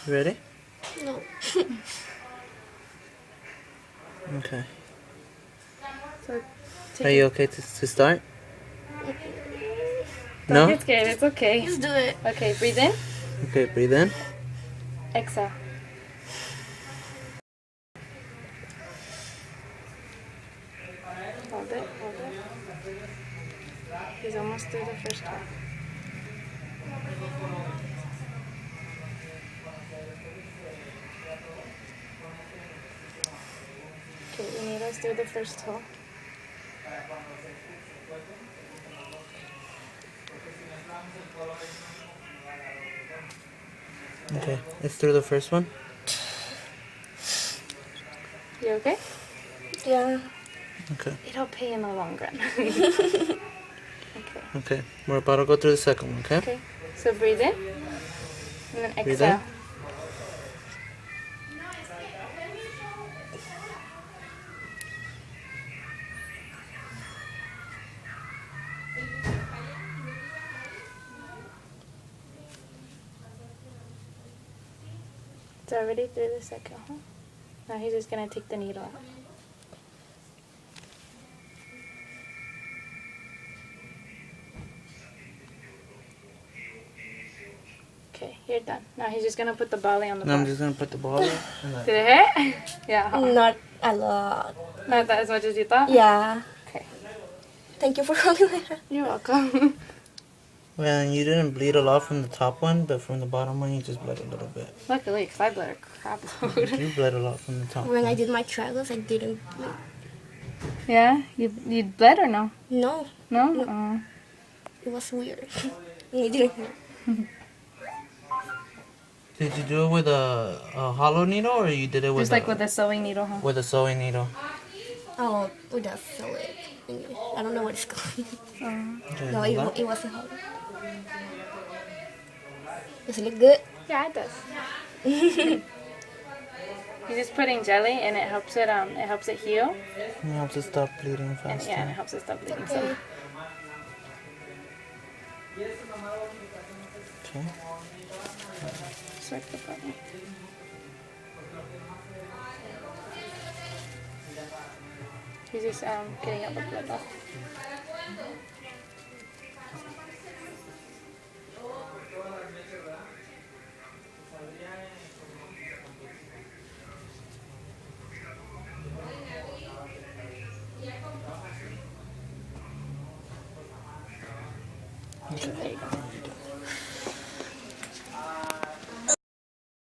You ready? No. Okay. So Are you okay to start? Don't No? get scared. It's okay. Just do it. Okay, breathe in. Okay, breathe in. Exhale. Hold it. Hold it. He's almost through the first one. Okay, the needle's through the first hole. Okay, it's through the first one. You okay? Yeah. Okay. It'll pay in the long run. Okay. Okay, we're about to go through the second one, okay? Okay. So breathe in. And then Breathe in. exhale. It's already through the second hole. Now he's just gonna take the needle out. Okay, you're done. Now he's just gonna put the bally on the Now I'm ball. just gonna put the ball in. And Did it hit? Yeah. Not a lot. Not that as much as you thought? Yeah. Okay. Thank you for calling my hand. You're welcome. Well, you didn't bleed a lot from the top one, but from the bottom one, you just bled a little bit. Luckily, because I bled a crap load. You bled a lot from the top When I one. did my trials, I didn't bleed. Yeah? You bled or no? No. No? No. Oh. It was weird. It didn't hurt. Did you do it with a hollow needle, or you did it with Just like with a sewing needle, huh? with a sewing needle? Oh, with that solid thingy. I don't know what it's called. Okay, No, hold on. it wasn't hollow. Does it look good? Yeah, it does. You're just putting jelly, and it helps it heal, It helps it stop bleeding and faster. yeah, and it helps it stop bleeding. Okay. So Okay. select the button. He's just getting out the blood off. Okay. There you go.